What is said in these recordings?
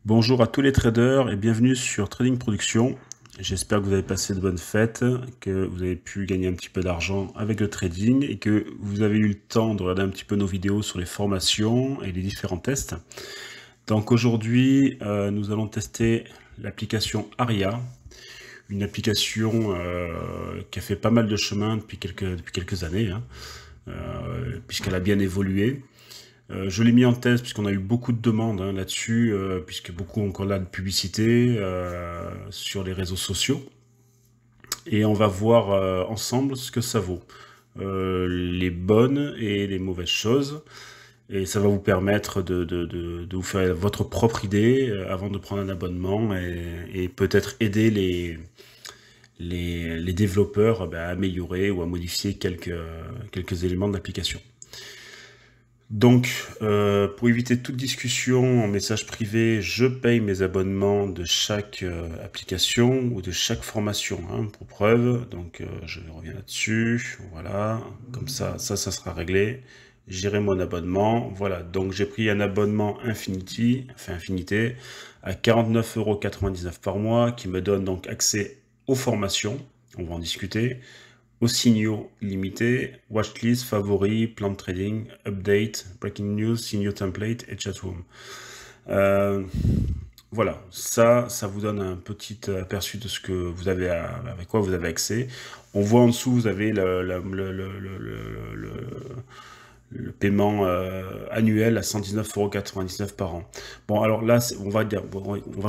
Bonjour à tous les traders et bienvenue sur Trading Production. J'espère que vous avez passé de bonnes fêtes, que vous avez pu gagner un petit peu d'argent avec le trading et que vous avez eu le temps de regarder un petit peu nos vidéos sur les formations et les différents tests. Donc aujourd'hui, nous allons tester l'application Aria, une application qui a fait pas mal de chemin depuis quelques années, puisqu'elle a bien évolué. Je l'ai mis en test puisqu'on a eu beaucoup de demandes là-dessus, puisque beaucoup ont encore là de publicité sur les réseaux sociaux. Et on va voir ensemble ce que ça vaut. Les bonnes et les mauvaises choses. Et ça va vous permettre de vous faire votre propre idée avant de prendre un abonnement et peut-être aider les développeurs à améliorer ou à modifier quelques éléments de l'application. Donc, pour éviter toute discussion en message privé, je paye mes abonnements de chaque application ou de chaque formation, pour preuve. Donc, je reviens là-dessus. Voilà, comme ça sera réglé. Gérer mon abonnement. Voilà, donc j'ai pris un abonnement Infinité, à 49,99 € par mois, qui me donne donc accès aux formations. On va en discuter. Aux signaux limités, watchlist, favoris, plan de trading, update, breaking news, signaux template et chatroom. Voilà, ça vous donne un petit aperçu de ce que vous avez avec quoi vous avez accès. On voit en dessous, vous avez le paiement annuel à 119,99 € par an. Bon, alors là, on va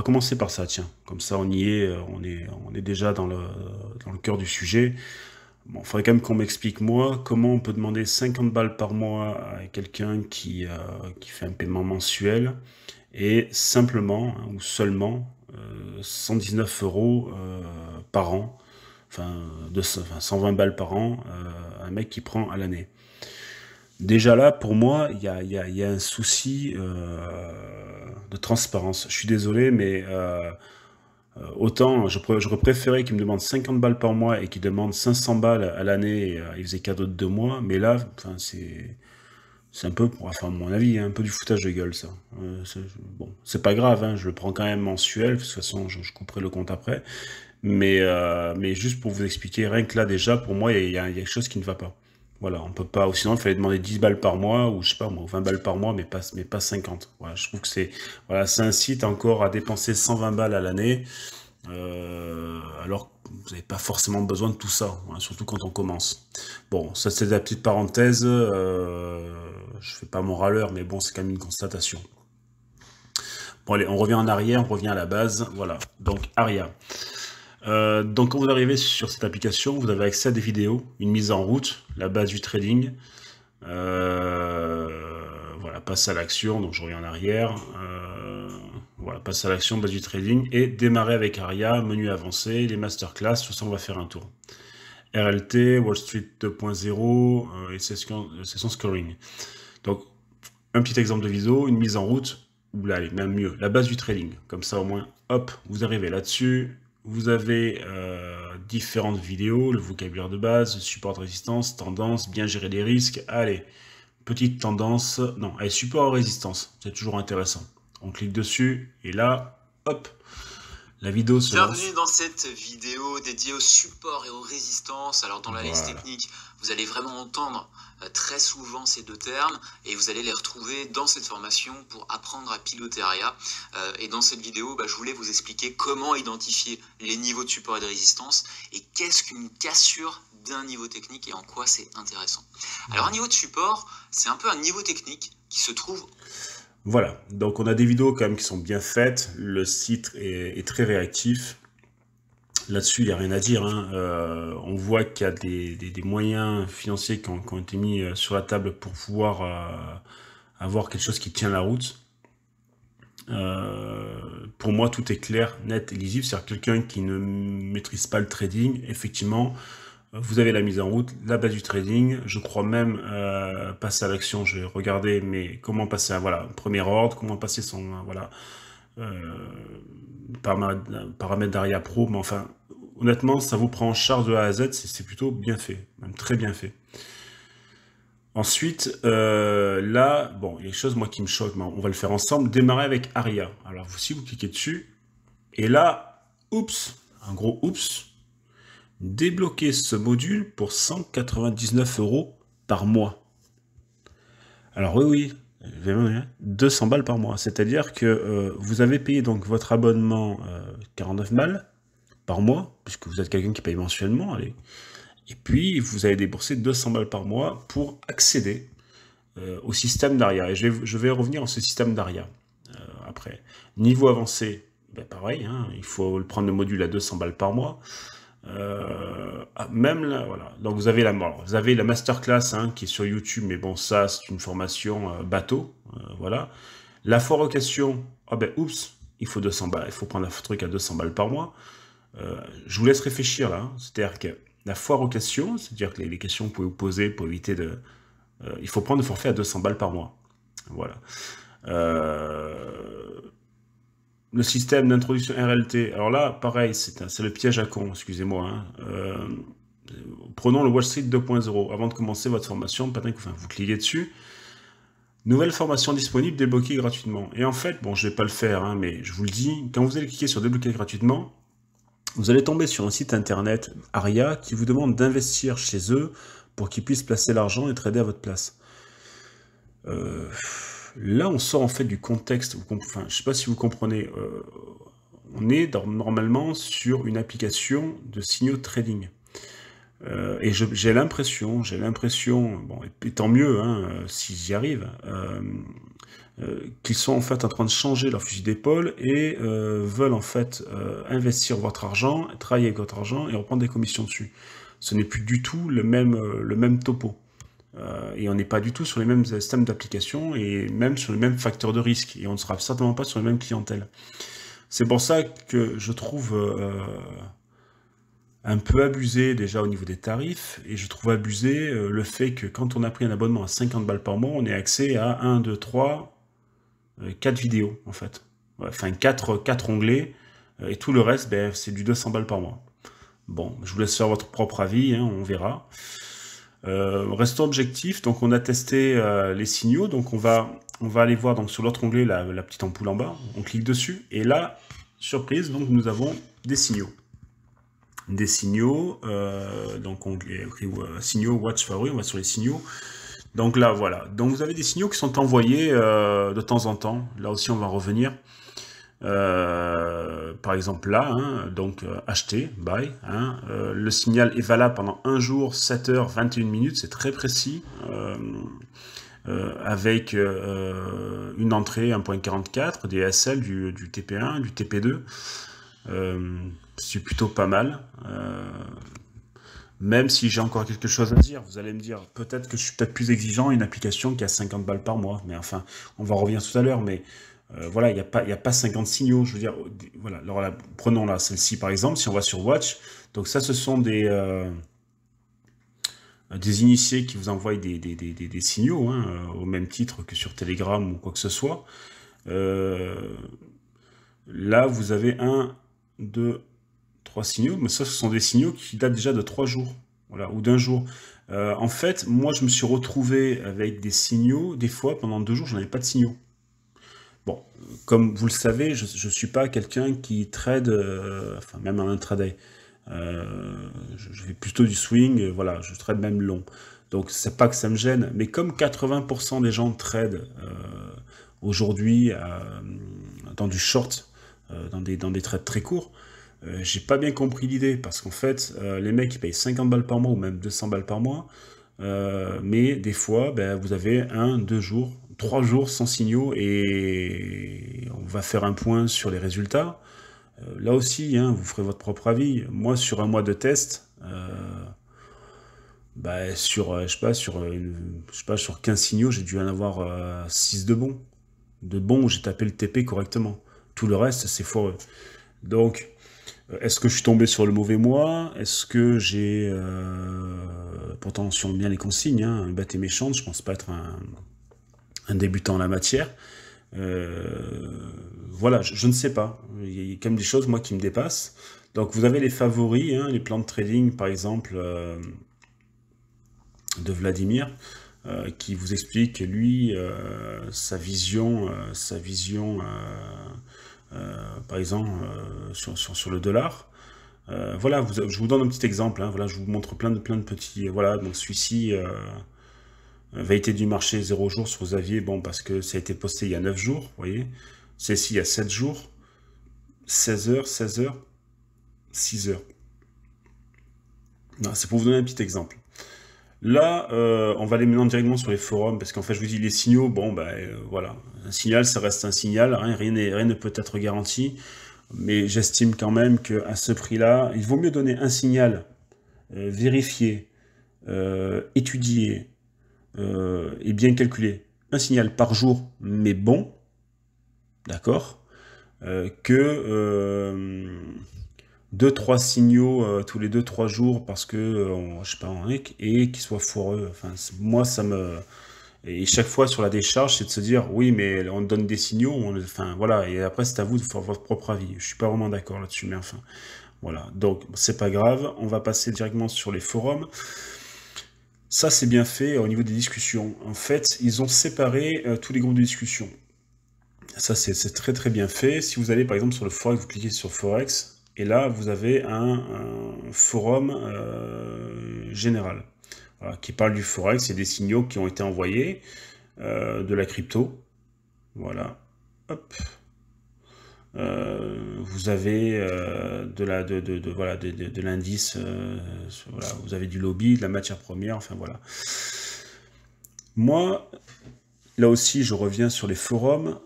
commencer par ça, tiens. Comme ça, on y est, on est déjà dans le cœur du sujet. Bon, il faudrait quand même qu'on m'explique, moi, comment on peut demander 50 balles par mois à quelqu'un qui fait un paiement mensuel et simplement ou seulement 119 € par an, enfin 120 balles par an, un mec qui prend à l'année. Déjà là, pour moi, il y a un souci de transparence. Je suis désolé, mais autant j'aurais préféré qu'il me demande 50 balles par mois et qu'il demande 500 balles à l'année et il faisait cadeau de 2 mois, mais là, c'est un peu, enfin à mon avis, un peu du foutage de gueule ça. Bon, c'est pas grave, je le prends quand même mensuel, de toute façon je couperai le compte après, mais juste pour vous expliquer, rien que là déjà, pour moi, il y a quelque chose qui ne va pas. Voilà, on peut pas, ou sinon il fallait demander 10 balles par mois, ou je sais pas moi, 20 balles par mois, mais pas 50. Voilà, je trouve que ça incite encore à dépenser 120 balles à l'année, alors que vous n'avez pas forcément besoin de tout ça, surtout quand on commence. Bon, ça c'est la petite parenthèse, je fais pas mon râleur, mais bon, c'est quand même une constatation. Bon allez, on revient en arrière, on revient à la base, voilà, donc Aria. Donc quand vous arrivez sur cette application, vous avez accès à des vidéos, une mise en route, la base du trading, voilà, passe à l'action, donc je reviens en arrière, voilà, passe à l'action, base du trading, et démarrer avec Aria, menu avancé, les masterclass, tout ça on va faire un tour. RLT, Wall Street 2.0 et session scoring. Donc un petit exemple de vidéo, une mise en route, ou là, allez, même mieux, la base du trading, comme ça au moins, hop, vous arrivez là-dessus. Vous avez différentes vidéos, le vocabulaire de base, support de résistance, tendance, bien gérer les risques. Allez, petite tendance, non, allez, support à résistance, c'est toujours intéressant. On clique dessus et là, hop, la vidéo se lance. Bienvenue dans cette vidéo dédiée au support et aux résistances. Alors dans la liste technique, vous allez vraiment entendre très souvent ces deux termes et vous allez les retrouver dans cette formation pour apprendre à piloter Aria. Et dans cette vidéo, je voulais vous expliquer comment identifier les niveaux de support et de résistance et qu'est-ce qu'une cassure d'un niveau technique et en quoi c'est intéressant. Alors un niveau de support, c'est un peu un niveau technique qui se trouve... Voilà, donc on a des vidéos quand même qui sont bien faites, le site est très réactif, là-dessus il n'y a rien à dire, on voit qu'il y a des moyens financiers qui ont été mis sur la table pour pouvoir avoir quelque chose qui tient la route. Pour moi tout est clair, net et lisible, c'est-à-dire quelqu'un qui ne maîtrise pas le trading, effectivement, vous avez la mise en route, la base du trading, je crois même passer à l'action, je vais regarder, mais comment passer à, voilà, premier ordre, comment passer son, voilà, paramètres d'Aria Pro, mais enfin, honnêtement, ça vous prend en charge de A à Z, c'est plutôt bien fait, même très bien fait. Ensuite, là, bon, il y a des choses, moi, qui me choquent, mais on va le faire ensemble. Démarrer avec Aria. Alors, si vous cliquez dessus, et là, oups, un gros oups, débloquer ce module pour 199 € par mois. Alors oui, 200 balles par mois. C'est-à-dire que vous avez payé donc votre abonnement 49 balles par mois, puisque vous êtes quelqu'un qui paye mensuellement, allez. Et puis, vous allez débourser 200 balles par mois pour accéder au système d'Aria. Et je vais revenir à ce système d'Aria après. Niveau avancé, ben pareil, hein, il faut prendre le module à 200 balles par mois. Même là, voilà. Donc vous avez la masterclass hein, qui est sur YouTube, mais bon, ça c'est une formation bateau, voilà. La foire aux questions, ah ben oups, il faut 200 balles, il faut prendre un truc à 200 balles par mois. Je vous laisse réfléchir là, hein. C'est-à-dire que la foire aux questions, c'est-à-dire que les questions que vous pouvez vous poser pour éviter de, il faut prendre le forfait à 200 balles par mois, voilà. Le système d'introduction RLT, alors là, pareil, c'est le piège à con, excusez-moi. Hein. Prenons le Wall Street 2.0. Avant de commencer votre formation, vous cliquez dessus. Nouvelle formation disponible, débloquée gratuitement. Et en fait, bon, je ne vais pas le faire, hein, mais je vous le dis, quand vous allez cliquer sur débloquer gratuitement, vous allez tomber sur un site internet, Aria, qui vous demande d'investir chez eux pour qu'ils puissent placer l'argent et trader à votre place. Là, on sort en fait du contexte. Enfin, je ne sais pas si vous comprenez. On est normalement sur une application de signaux de trading. Et j'ai l'impression, bon, et tant mieux hein, si j'y arrive, qu'ils sont en fait en train de changer leur fusil d'épaule et veulent en fait investir votre argent, travailler avec votre argent et reprendre des commissions dessus. Ce n'est plus du tout le même topo. Et on n'est pas du tout sur les mêmes systèmes d'application et même sur les mêmes facteurs de risque. Et on ne sera certainement pas sur les mêmes clientèles. C'est pour ça que je trouve un peu abusé déjà au niveau des tarifs. Et je trouve abusé le fait que quand on a pris un abonnement à 50 balles par mois, on ait accès à 1, 2, 3, 4 vidéos en fait. Enfin 4 onglets. Et tout le reste, ben, c'est du 200 balles par mois. Bon, je vous laisse faire votre propre avis, hein, on verra. Restons objectifs, donc on a testé les signaux, donc on va aller voir donc sur l'autre onglet la petite ampoule en bas, on clique dessus, et là, surprise, donc nous avons des signaux. Des signaux, donc onglet signaux, watch favori, on va sur les signaux. Donc là, voilà, donc vous avez des signaux qui sont envoyés de temps en temps, là aussi on va revenir. Par exemple là, hein, donc acheter, buy, hein, le signal est valable pendant 1 jour, 7 heures, 21 minutes, c'est très précis, avec une entrée 1.44, des SL, du TP1, du TP2, c'est plutôt pas mal, même si j'ai encore quelque chose à dire, vous allez me dire, peut-être que je suis peut-être plus exigeant, une application qui a 50 balles par mois, mais enfin, on va revenir tout à l'heure, mais voilà, il n'y a pas 50 signaux, je veux dire, voilà, alors là, prenons là, celle-ci par exemple, si on va sur Watch, donc ça ce sont des initiés qui vous envoient des signaux, hein, au même titre que sur Telegram ou quoi que ce soit. Là, vous avez 1, 2, 3 signaux, mais ça ce sont des signaux qui datent déjà de 3 jours, voilà, ou d'1 jour. En fait, moi je me suis retrouvé avec des signaux, des fois pendant 2 jours, je n'avais pas de signaux. Bon, comme vous le savez, je ne suis pas quelqu'un qui trade, enfin même en intraday. Je fais plutôt du swing, voilà, je trade même long. Donc c'est pas que ça me gêne, mais comme 80% des gens tradent aujourd'hui dans du short, dans des trades très courts, j'ai pas bien compris l'idée, parce qu'en fait, les mecs ils payent 50 balles par mois ou même 200 balles par mois, mais des fois, ben, vous avez 1, 2 jours, 3 jours sans signaux et on va faire un point sur les résultats. Là aussi, hein, vous ferez votre propre avis. Moi, sur un mois de test, bah, sur, je sais pas, sur 15 signaux, j'ai dû en avoir 6 de bons. De bons où j'ai tapé le TP correctement. Tout le reste, c'est foireux. Donc, est-ce que je suis tombé sur le mauvais mois? Est-ce que j'ai... pourtant, on suit bien les consignes, hein, bête et méchante, je pense pas être un débutant en la matière. Voilà, je ne sais pas. Il y a quand même des choses, moi, qui me dépassent. Donc, vous avez les favoris, hein, les plans de trading, par exemple, de Vladimir. qui vous explique, lui, par exemple, sur le dollar. Voilà, je vous donne un petit exemple, hein, voilà, je vous montre plein de petits... Voilà, donc celui-ci, vérité du marché 0 jour sur Xavier, bon, parce que ça a été posté il y a 9 jours, vous voyez. Celle-ci, il y a 7 jours, 16 heures, 16 heures, 6 heures. C'est pour vous donner un petit exemple. Là, on va aller maintenant directement sur les forums, parce qu'en fait, je vous dis, les signaux, bon, voilà. Un signal, ça reste un signal, hein, rien ne peut être garanti, mais j'estime quand même qu'à ce prix-là, il vaut mieux donner un signal vérifié, étudié et bien calculé. Un signal par jour, mais bon, d'accord, que 2-3 signaux tous les 2-3 jours parce que, je sais pas, et qui soient foireux. Enfin, moi, ça me... Et chaque fois sur la décharge, c'est de se dire, oui, mais on donne des signaux, enfin, voilà, et après, c'est à vous de faire votre propre avis. Je suis pas vraiment d'accord là-dessus, mais enfin, voilà. Donc, c'est pas grave, on va passer directement sur les forums. Ça, c'est bien fait au niveau des discussions. En fait, ils ont séparé tous les groupes de discussion. Ça, c'est très très bien fait. Si vous allez par exemple sur le Forex, vous cliquez sur Forex, et là, vous avez un forum général, voilà, qui parle du Forex et des signaux qui ont été envoyés, de la crypto. Voilà. Hop. Vous avez de l'indice, voilà, vous avez du lobby, de la matière première, enfin voilà. Moi, là aussi, je reviens sur les forums.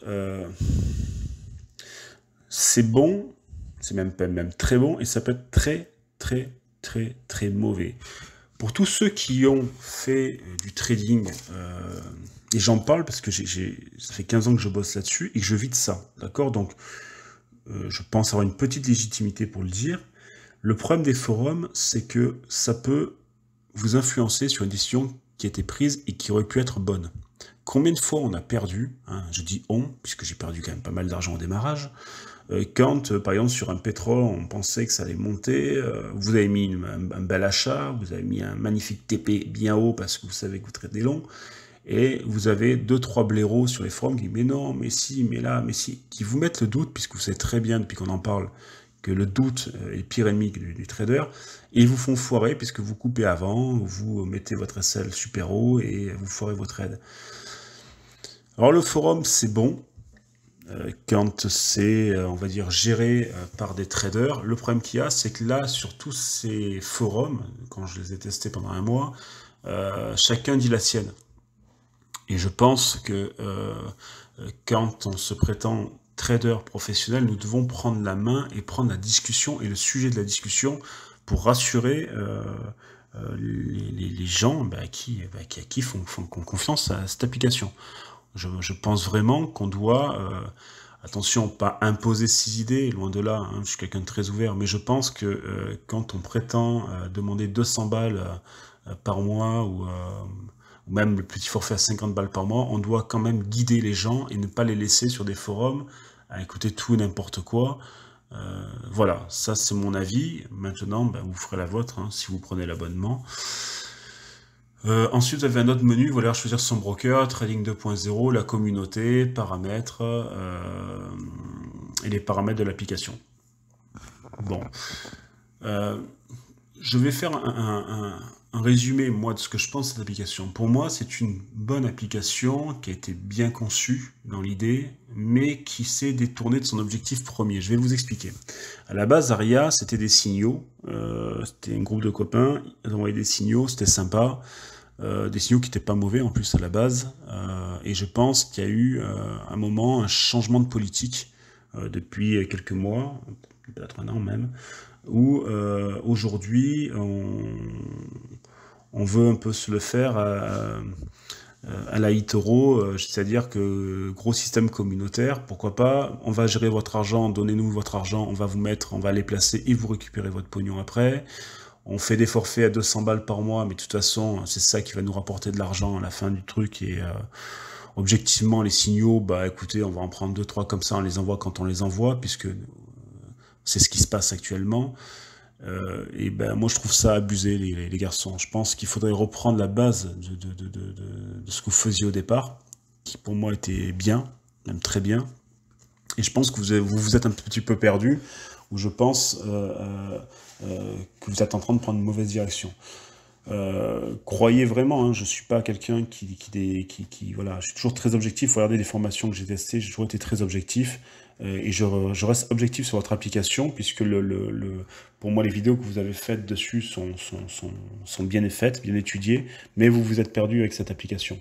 C'est bon, c'est même très bon, et ça peut être très, très, très, très mauvais. Pour tous ceux qui ont fait du trading, et j'en parle parce que ça fait 15 ans que je bosse là-dessus, et que je vis de ça, d'accord? Donc, je pense avoir une petite légitimité pour le dire. Le problème des forums, c'est que ça peut vous influencer sur une décision qui a été prise et qui aurait pu être bonne. Combien de fois on a perdu, hein, je dis on, puisque j'ai perdu quand même pas mal d'argent au démarrage, quand, par exemple, sur un pétrole, on pensait que ça allait monter, vous avez mis un bel achat, vous avez mis un magnifique TP bien haut parce que vous savez que vous traitez long, et vous avez 2-3 blaireaux sur les forums qui disent « mais non, mais si, mais là, mais si », qui vous mettent le doute, puisque vous savez très bien, depuis qu'on en parle, que le doute est le pire ennemi du trader, et ils vous font foirer, puisque vous coupez avant, vous mettez votre SL super haut, et vous foirez votre trade. Alors le forum, c'est bon, quand c'est, on va dire, géré par des traders. Le problème qu'il y a, c'est que là, sur tous ces forums, quand je les ai testés pendant un mois, chacun dit la sienne. Et je pense que quand on se prétend trader professionnel, nous devons prendre la main et prendre la discussion et le sujet de la discussion pour rassurer les gens à qui font confiance à cette application. Je pense vraiment qu'on doit, attention, pas imposer ses idées, loin de là, hein, je suis quelqu'un de très ouvert, mais je pense que quand on prétend demander 200 balles par mois ou même le petit forfait à 50 balles par mois, on doit quand même guider les gens et ne pas les laisser sur des forums à écouter tout et n'importe quoi. Voilà, ça c'est mon avis. Maintenant, vous ferez la vôtre hein, si vous prenez l'abonnement. Ensuite, vous avez un autre menu, voilà, choisir son broker, Trading 2.0, la communauté, paramètres, et les paramètres de l'application. Bon. Je vais faire un résumé, moi, de ce que je pense de cette application. Pour moi, c'est une bonne application qui a été bien conçue dans l'idée, mais qui s'est détournée de son objectif premier. Je vais vous expliquer. À la base, Aria, c'était des signaux. C'était un groupe de copains, ils envoyaient des signaux, c'était sympa. Des signaux qui n'étaient pas mauvais en plus à la base, et je pense qu'il y a eu un moment, un changement de politique depuis quelques mois, peut-être un an même, où aujourd'hui on veut un peu se le faire à la eToro, c'est-à-dire que gros système communautaire, pourquoi pas, on va gérer votre argent, donnez-nous votre argent, on va vous mettre, on va les placer et vous récupérez votre pognon après. On fait des forfaits à 200 balles par mois, mais de toute façon, c'est ça qui va nous rapporter de l'argent à la fin du truc. Et objectivement, les signaux, écoutez, on va en prendre 2-3 comme ça, on les envoie quand on les envoie, puisque c'est ce qui se passe actuellement. Et ben moi je trouve ça abusé les garçons. Je pense qu'il faudrait reprendre la base de ce que vous faisiez au départ, qui pour moi était bien, même très bien. Et je pense que vous êtes un petit peu perdu, ou je pense que vous êtes en train de prendre une mauvaise direction. Croyez vraiment, hein, je suis pas quelqu'un voilà, je suis toujours très objectif. Regardez les formations que j'ai testées, j'ai toujours été très objectif, et je reste objectif sur votre application, puisque pour moi les vidéos que vous avez faites dessus sont bien faites, bien étudiées, mais vous vous êtes perdu avec cette application.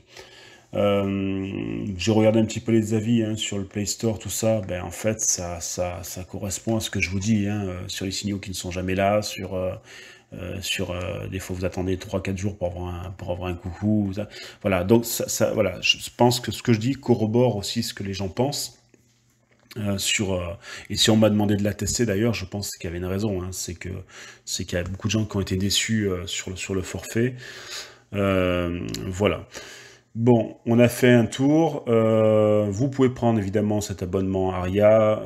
J'ai regardé un petit peu les avis, hein, sur le Play Store, tout ça. Ben, en fait, ça correspond à ce que je vous dis, hein, sur les signaux qui ne sont jamais là, des fois vous attendez 3 4 jours pour avoir un coucou. Voilà, donc voilà, je pense que ce que je dis corrobore aussi ce que les gens pensent. Et si on m'a demandé de la tester d'ailleurs, je pense qu'il y avait une raison, hein, c'est qu'il y a beaucoup de gens qui ont été déçus sur le forfait. Voilà. Bon, on a fait un tour. Vous pouvez prendre évidemment cet abonnement Aria.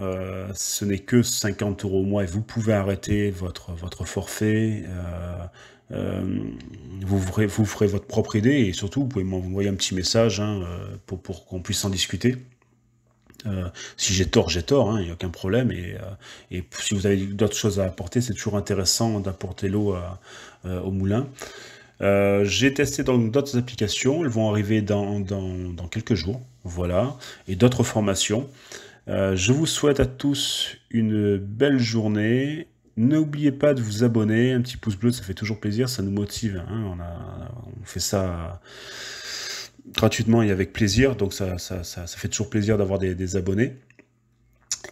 Ce n'est que 50 € au mois et vous pouvez arrêter votre forfait. Vous ferez votre propre idée et surtout vous pouvez m'envoyer un petit message, hein, pour qu'on puisse en discuter. Si j'ai tort, hein, il n'y a aucun problème. Et si vous avez d'autres choses à apporter, c'est toujours intéressant d'apporter l'eau au moulin. J'ai testé dans d'autres applications, elles vont arriver dans quelques jours, voilà, et d'autres formations. Je vous souhaite à tous une belle journée. N'oubliez pas de vous abonner, un petit pouce bleu, ça fait toujours plaisir, ça nous motive, hein, on fait ça gratuitement et avec plaisir, donc ça fait toujours plaisir d'avoir des abonnés.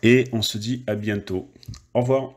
Et on se dit à bientôt. Au revoir.